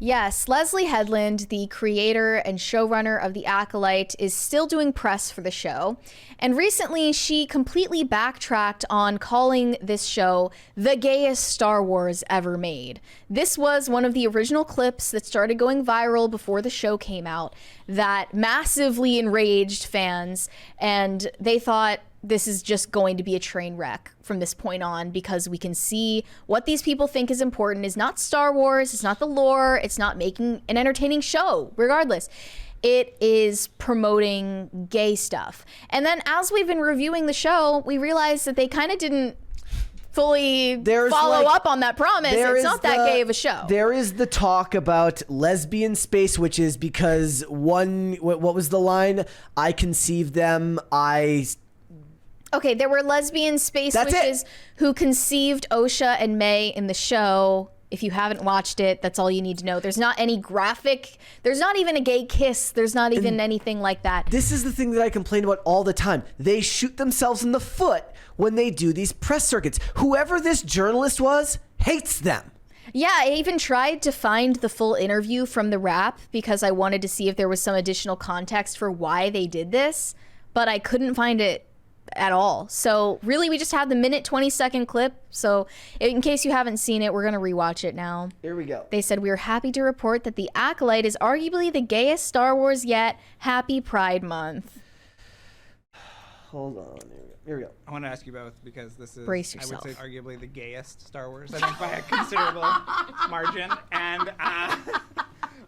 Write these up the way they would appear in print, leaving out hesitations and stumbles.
Yes, Leslye Headland, the creator and showrunner of The Acolyte, is still doing press for the show. And recently, she completely backtracked on calling this show the gayest Star Wars ever made. This was one of the original clips that started going viral before the show came out that massively enraged fans, and they thought this is just going to be a train wreck from this point on, because we can see what these people think is important is not Star Wars, it's not the lore, it's not making an entertaining show, regardless. It is promoting gay stuff. And then as we've been reviewing the show, we realized that they kind of didn't fully follow up on that promise. It's not that gay of a show. There is the talk about lesbian space witches because what was the line? I conceived them, Okay, there were lesbian space witches who conceived Osha and May in the show. If you haven't watched it, that's all you need to know. There's not any graphic, there's not even a gay kiss, there's not even anything like that. This is the thing that I complain about all the time. They shoot themselves in the foot when they do these press circuits. Whoever this journalist was hates them. Yeah, I even tried to find the full interview from the Wrap because I wanted to see if there was some additional context for why they did this, but I couldn't find it at all. So really, we just had the 20-second clip. So in case you haven't seen it, we're going to rewatch it now. Here we go. They said, "We are happy to report that The Acolyte is arguably the gayest Star Wars yet. Happy Pride Month." Hold on. Here we go. I want to ask you both because this is, Brace yourself. I would say, arguably the gayest Star Wars, I think, by a considerable margin. And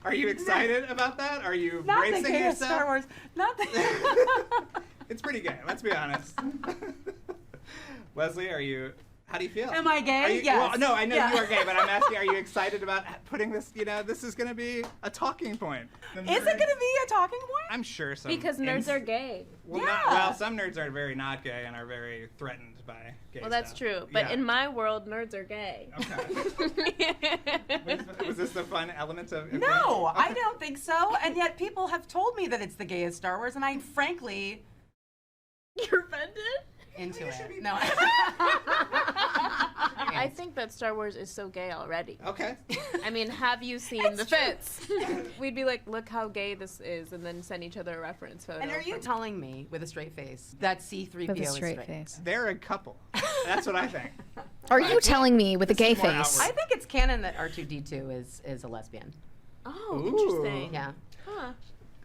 are you excited about that? Are you Not bracing the gayest yourself? Star Wars. Not the It's pretty gay, let's be honest. Leslye, how do you feel? Am I gay? Yes. Well, no, I know Yeah. you are gay, but I'm asking, are you excited about putting this, this is going to be a talking point? Is it going to be a talking point? I'm sure some. Because nerds are gay. Well, Yeah. some nerds are very not gay and are very threatened by gay Well, that's stuff. true. But Yeah. in my world, nerds are gay. Okay. Was this the fun element of it? No, Okay. I don't think so. And yet people have told me that it's the gayest Star Wars, and I frankly You're offended? into it. No. I think that Star Wars is so gay already. Okay. I mean, have you seen the fits? We'd be like, look how gay this is, and then send each other a reference photo. And are you telling me with a straight face that C-3PO With a is straight face. They're a couple. That's what I think. Are you telling me with a gay is more face? I think it's canon that R2-D2 is a lesbian. Oh, Ooh. interesting. Yeah. Huh.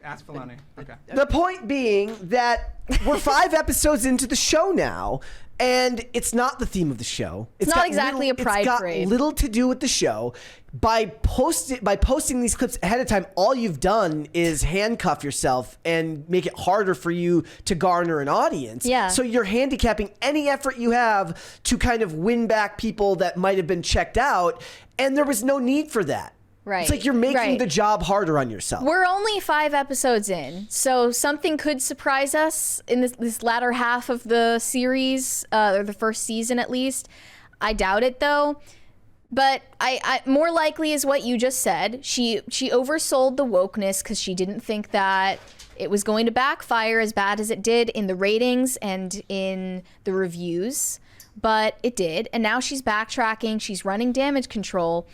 Ask Filoni. Okay. The point being that we're 5 episodes into the show now, and it's not the theme of the show. It's not exactly a pride parade. It's got little to do with the show. By posting these clips ahead of time, all you've done is handcuff yourself and make it harder for you to garner an audience. Yeah. So you're handicapping any effort you have to kind of win back people that might have been checked out, and there was no need for that. Right. It's like you're making Right. the job harder on yourself. We're only 5 episodes in, so something could surprise us in this latter half of the series, or the first season at least. I doubt it though. But I more likely is what you just said. She oversold the wokeness because she didn't think that it was going to backfire as bad as it did in the ratings and in the reviews. But it did, and now she's backtracking. She's running damage control.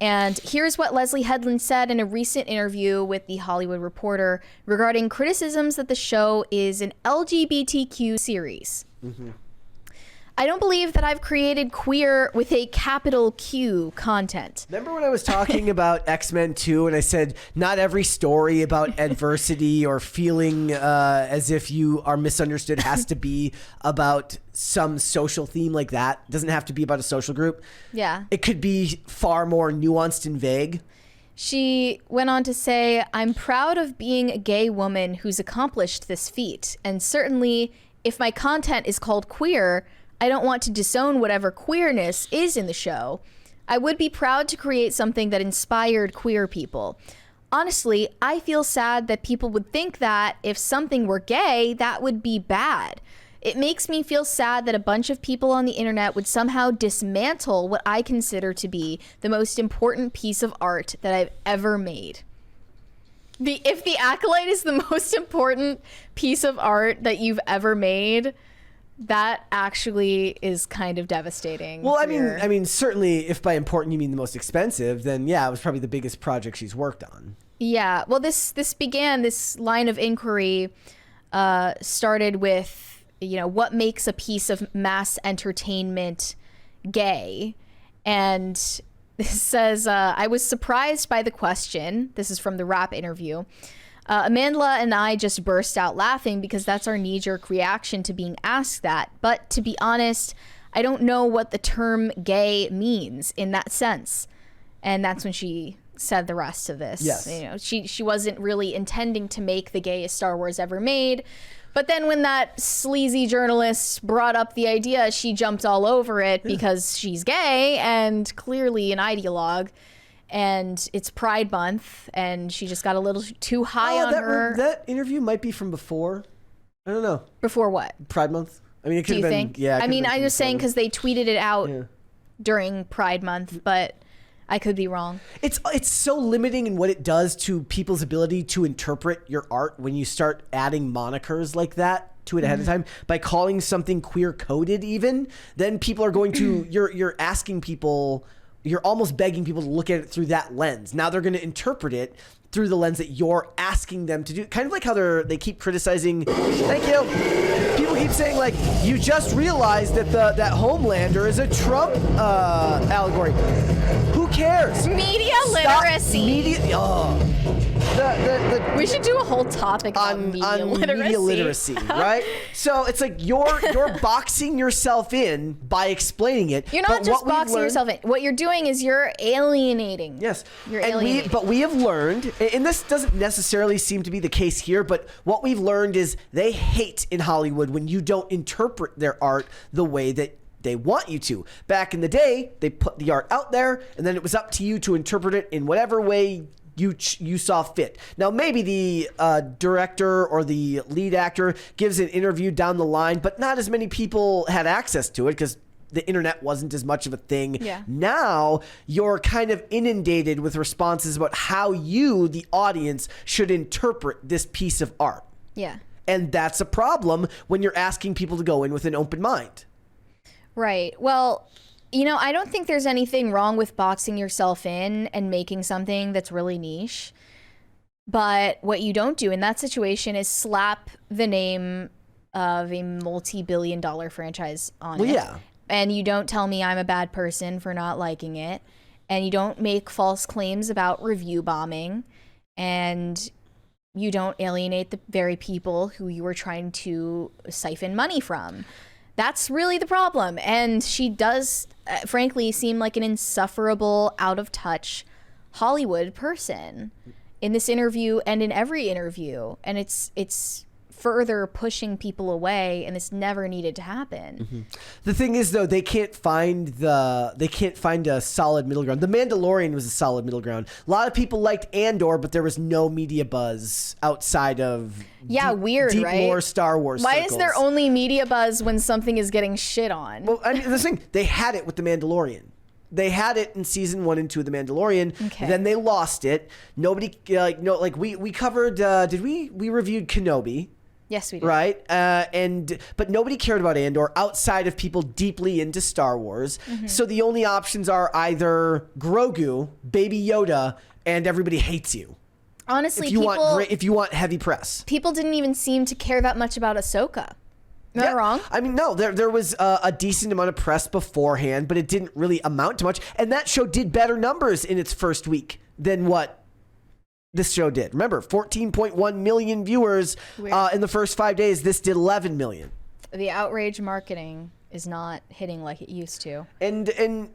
And here's what Leslye Hedland said in a recent interview with The Hollywood Reporter regarding criticisms that the show is an LGBTQ series. Mm-hmm. "I don't believe that I've created queer with a capital Q content." Remember when I was talking about X-Men 2 and I said not every story about adversity or feeling as if you are misunderstood has to be about some social theme like that? It doesn't have to be about a social group. Yeah. It could be far more nuanced and vague. She went on to say, "I'm proud of being a gay woman who's accomplished this feat. And certainly, if my content is called queer, I don't want to disown whatever queerness is in the show. I would be proud to create something that inspired queer people. Honestly, I feel sad that people would think that if something were gay, that would be bad. It makes me feel sad that a bunch of people on the internet would somehow dismantle what I consider to be the most important piece of art that I've ever made." If The Acolyte is the most important piece of art that you've ever made, That actually is kind of devastating. Well, for your- I mean, certainly, if by important you mean the most expensive, then yeah, it was probably the biggest project she's worked on. Yeah. Well, this line of inquiry started with, what makes a piece of mass entertainment gay? And this says, I was surprised by the question. This is from the Rap interview. Amanda and I just burst out laughing because that's our knee-jerk reaction to being asked that. But to be honest, I don't know what the term gay means in that sense. And that's when she said the rest of this. Yes. She wasn't really intending to make the gayest Star Wars ever made. But then when that sleazy journalist brought up the idea, she jumped all over it because she's gay and clearly an ideologue. And it's Pride Month, and she just got a little too high on her. That interview might be from before. I don't know. Before what? Pride Month? I mean, it could Do you have been. think? Yeah. I mean, I was saying because they tweeted it out Yeah. during Pride Month, but I could be wrong. It's so limiting in what it does to people's ability to interpret your art when you start adding monikers like that to it ahead of time by calling something queer coded. Even then, people are going to you're asking people. You're almost begging people to look at it through that lens. Now they're going to interpret it through the lens that you're asking them to do. Kind of like how they keep criticizing. Thank you. People keep saying like, you just realized that that Homelander is a Trump allegory. Who cares? Media Stop literacy. We should do a whole topic on media literacy. Right? So it's like you're boxing yourself in by explaining it. You're not but just what we've boxing learned- yourself in. What you're doing is you're alienating. Yes. You're and alienating. but we have learned, and this doesn't necessarily seem to be the case here, but what we've learned is they hate in Hollywood when you don't interpret their art the way that they want you to. Back in the day, they put the art out there, and then it was up to you to interpret it in whatever way you saw fit. Now, maybe the director or the lead actor gives an interview down the line, but not as many people had access to it because the internet wasn't as much of a thing. Yeah. Now you're kind of inundated with responses about how you, the audience, should interpret this piece of art. Yeah. And that's a problem when you're asking people to go in with an open mind. Right. Well, I don't think there's anything wrong with boxing yourself in and making something that's really niche. But what you don't do in that situation is slap the name of a multi-billion-dollar franchise on it. Yeah. And you don't tell me I'm a bad person for not liking it. And you don't make false claims about review bombing. And you don't alienate the very people who you were trying to siphon money from. That's really the problem. And she does, frankly, seem like an insufferable, out-of-touch Hollywood person in this interview and in every interview. And it's further pushing people away, and this never needed to happen. Mm-hmm. The thing is, though, they can't find a solid middle ground. The Mandalorian was a solid middle ground. A lot of people liked Andor, but there was no media buzz outside of weird, deep right? lore Star Wars. Why circles. is there only media buzz when something is getting shit on? Well, I mean, the thing, they had it with the Mandalorian. They had it in season 1 and 2 of The Mandalorian. Okay. Then they lost it. Nobody, we covered, we reviewed Kenobi. Yes, we did. Right. But nobody cared about Andor outside of people deeply into Star Wars. Mm-hmm. So the only options are either Grogu, Baby Yoda, and everybody hates you. Honestly, If you want heavy press. people didn't even seem to care that much about Ahsoka. Am I wrong? I mean, no, there was a decent amount of press beforehand, but it didn't really amount to much. And that show did better numbers in its first week than what this show did. Remember, 14.1 million viewers in the first 5 days. This did 11 million. The outrage marketing is not hitting like it used to. And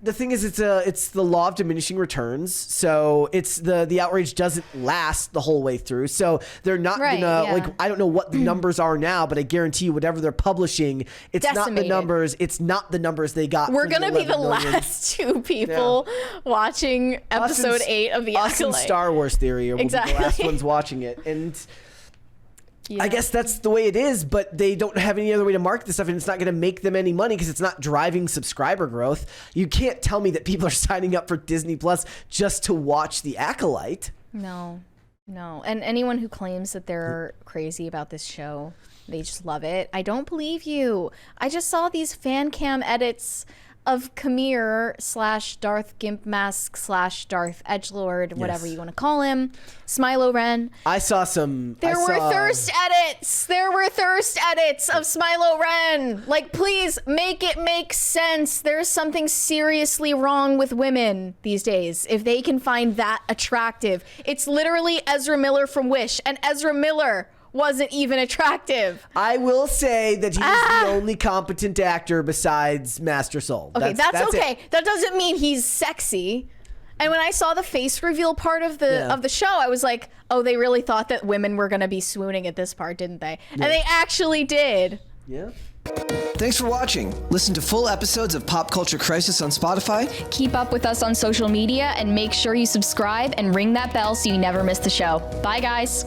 the thing is, it's the law of diminishing returns. So it's the outrage doesn't last the whole way through. So they're not gonna I don't know what the numbers are now, but I guarantee you, whatever they're publishing, it's not the numbers. It's not the numbers they got. We're for gonna be the 11 million. last two people watching episode 8 of the us and Acolyte. Star Wars Theory, or we'll be the last ones watching it. And I guess that's the way it is, but they don't have any other way to market this stuff, and it's not going to make them any money because it's not driving subscriber growth. You can't tell me that people are signing up for Disney Plus just to watch The Acolyte. No. No. And anyone who claims that they're crazy about this show, they just love it. I don't believe you. I just saw these fan cam edits of Khmer / Darth Gimp Mask / Darth Edgelord, whatever you want to call him, Smilo Ren. I saw some. There were thirst edits. There were thirst edits of Smilo Ren. Like, please make it make sense. There's something seriously wrong with women these days if they can find that attractive. It's literally Ezra Miller from Wish, and Ezra Miller wasn't even attractive. I will say that he's the only competent actor besides Master Soul. Okay, that's okay. It. That doesn't mean he's sexy. And when I saw the face reveal part of the show, I was like, oh, they really thought that women were going to be swooning at this part, didn't they? Yeah. And they actually did. Yeah. Thanks for watching. Listen to full episodes of Pop Culture Crisis on Spotify. Keep up with us on social media and make sure you subscribe and ring that bell so you never miss the show. Bye, guys.